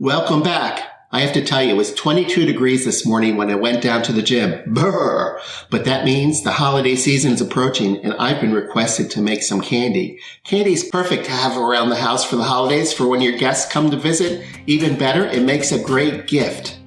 Welcome back. I have to tell you, it was 22 degrees this morning when I went down to the gym. Brr! But that means the holiday season is approaching and I've been requested to make some candy. Candy is perfect to have around the house for the holidays, for when your guests come to visit. Even better, it makes a great gift.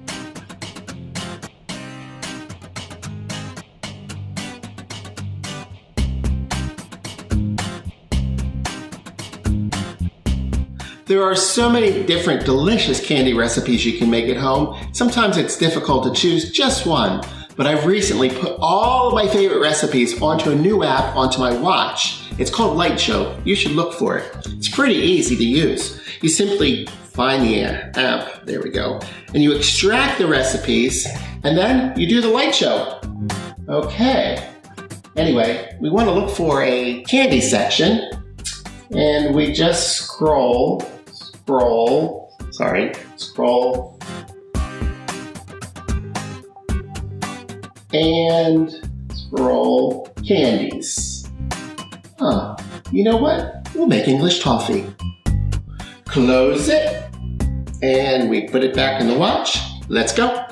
There are so many different delicious candy recipes you can make at home. Sometimes it's difficult to choose just one, but I've recently put all of my favorite recipes onto a new app onto my watch. It's called Light Show. You should look for it. It's pretty easy to use. You simply find the app, there we go, and you extract the recipes, and then you do the Light Show. Okay. Anyway, we want to look for a candy section, and we just scroll, and scroll candies. You know what? We'll make English toffee. Close it, and we put it back in the watch. Let's go.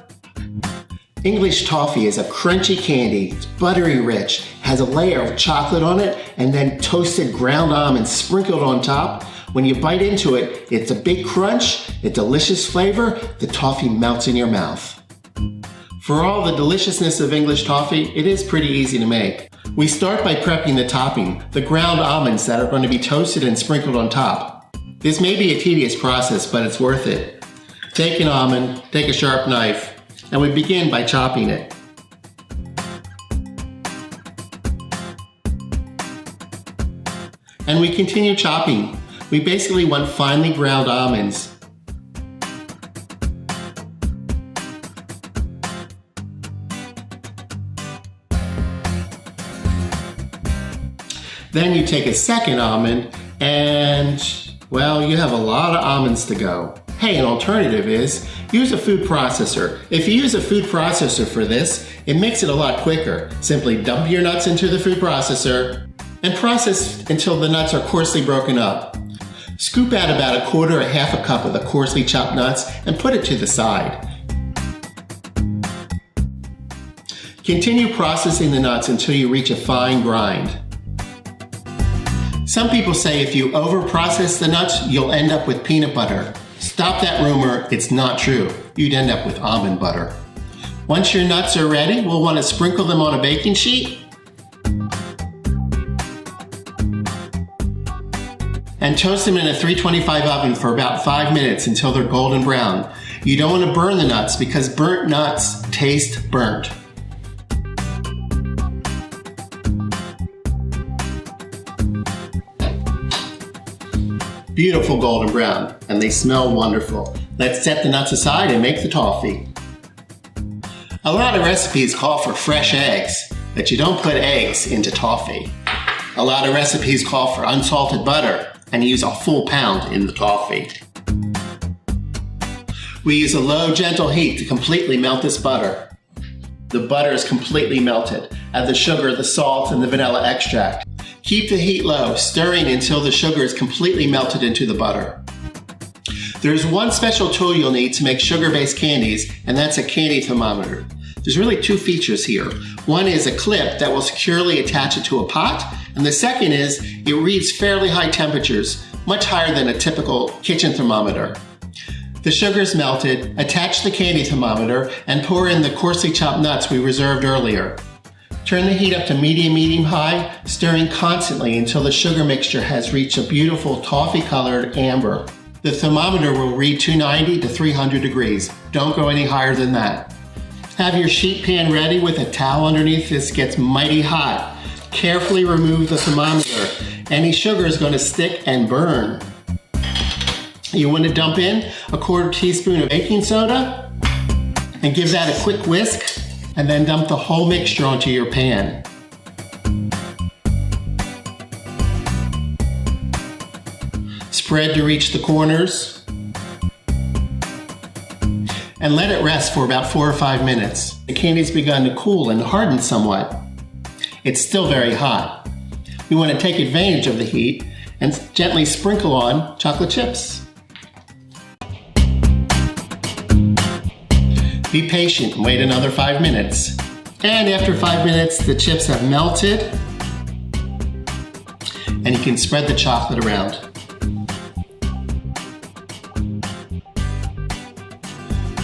English toffee is a crunchy candy. It's buttery rich, has a layer of chocolate on it, and then toasted ground almonds sprinkled on top. When you bite into it, it's a big crunch, a delicious flavor. The toffee melts in your mouth. For all the deliciousness of English toffee, it is pretty easy to make. We start by prepping the topping, the ground almonds that are going to be toasted and sprinkled on top. This may be a tedious process, but it's worth it. Take an almond, take a sharp knife, and we begin by chopping it. And we continue chopping. We basically want finely ground almonds. Then you take a second almond and, well, you have a lot of almonds to go. Hey, an alternative is use a food processor. If you use a food processor for this, it makes it a lot quicker. Simply dump your nuts into the food processor and process until the nuts are coarsely broken up. Scoop out about a quarter or half a cup of the coarsely chopped nuts and put it to the side. Continue processing the nuts until you reach a fine grind. Some people say if you over-process the nuts, you'll end up with peanut butter. Stop that rumor, it's not true. You'd end up with almond butter. Once your nuts are ready, we'll want to sprinkle them on a baking sheet and toast them in a 325 oven for about 5 minutes until they're golden brown. You don't want to burn the nuts because burnt nuts taste burnt. Beautiful golden brown, and they smell wonderful. Let's set the nuts aside and make the toffee. A lot of recipes call for fresh eggs, but you don't put eggs into toffee. A lot of recipes call for unsalted butter and use a full pound in the toffee. We use a low, gentle heat to completely melt this butter. The butter is completely melted. Add the sugar, the salt, and the vanilla extract. Keep the heat low, stirring until the sugar is completely melted into the butter. There's one special tool you'll need to make sugar-based candies, and that's a candy thermometer. There's really two features here. One is a clip that will securely attach it to a pot, and the second is it reads fairly high temperatures, much higher than a typical kitchen thermometer. The sugar is melted, attach the candy thermometer, and pour in the coarsely chopped nuts we reserved earlier. Turn the heat up to medium high, stirring constantly until the sugar mixture has reached a beautiful toffee-colored amber. The thermometer will read 290 to 300 degrees. Don't go any higher than that. Have your sheet pan ready with a towel underneath. This gets mighty hot. Carefully remove the thermometer. Any sugar is going to stick and burn. You want to dump in a quarter teaspoon of baking soda and give that a quick whisk, and then dump the whole mixture onto your pan. Spread to reach the corners and let it rest for about 4 or 5 minutes. The candy's begun to cool and harden somewhat. It's still very hot. We want to take advantage of the heat and gently sprinkle on chocolate chips. Be patient and wait another 5 minutes. And after 5 minutes, the chips have melted, and you can spread the chocolate around.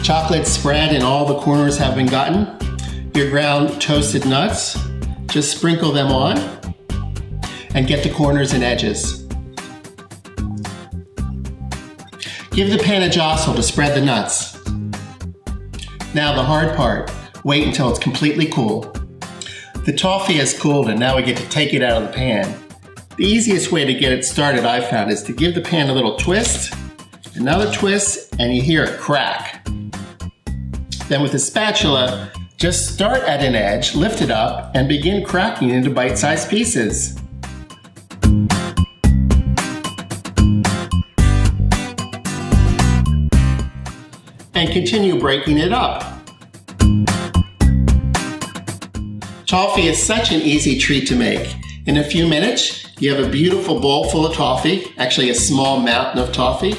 Chocolate spread and all the corners have been gotten. Your ground toasted nuts, just sprinkle them on and get the corners and edges. Give the pan a jostle to spread the nuts. Now the hard part, wait until it's completely cool. The toffee has cooled and now we get to take it out of the pan. The easiest way to get it started, I've found, is to give the pan a little twist, another twist, and you hear it crack. Then with a spatula, just start at an edge, lift it up, and begin cracking into bite-sized pieces. And continue breaking it up. Toffee is such an easy treat to make. In a few minutes, you have a beautiful bowl full of toffee, actually a small mountain of toffee.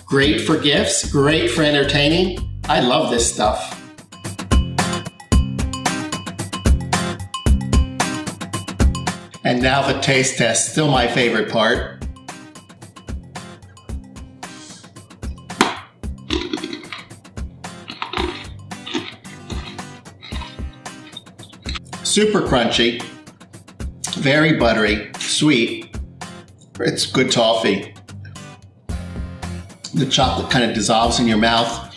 Great for gifts, great for entertaining. I love this stuff. And now the taste test, still my favorite part. Super crunchy, very buttery, sweet. It's good toffee. The chocolate kind of dissolves in your mouth.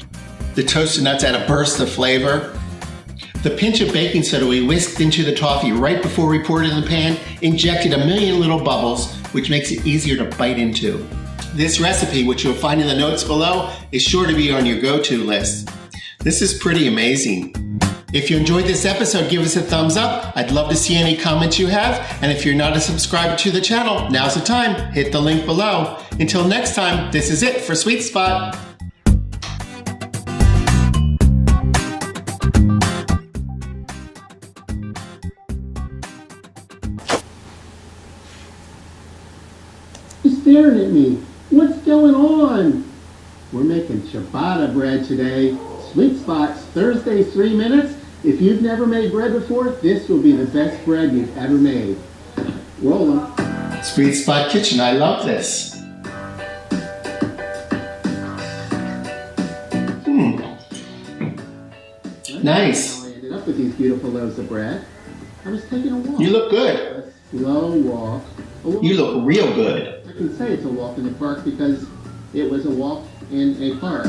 The toasted nuts add a burst of flavor. The pinch of baking soda we whisked into the toffee right before we poured it in the pan injected a million little bubbles, which makes it easier to bite into. This recipe, which you'll find in the notes below, is sure to be on your go-to list. This is pretty amazing. If you enjoyed this episode, give us a thumbs up. I'd love to see any comments you have. And if you're not a subscriber to the channel, now's the time. Hit the link below. Until next time, this is it for Sweet Spot. You're staring at me. What's going on? We're making ciabatta bread today. Sweet Spot's Thursday 3 minutes. If you've never made bread before, this will be the best bread you've ever made. Roll 'em. Sweet Spot Kitchen, I love this. Nice. I ended up with these beautiful loaves of bread. I was taking a walk. You look good. A slow walk. You look real good. I can say it's a walk in the park because it was a walk in a park.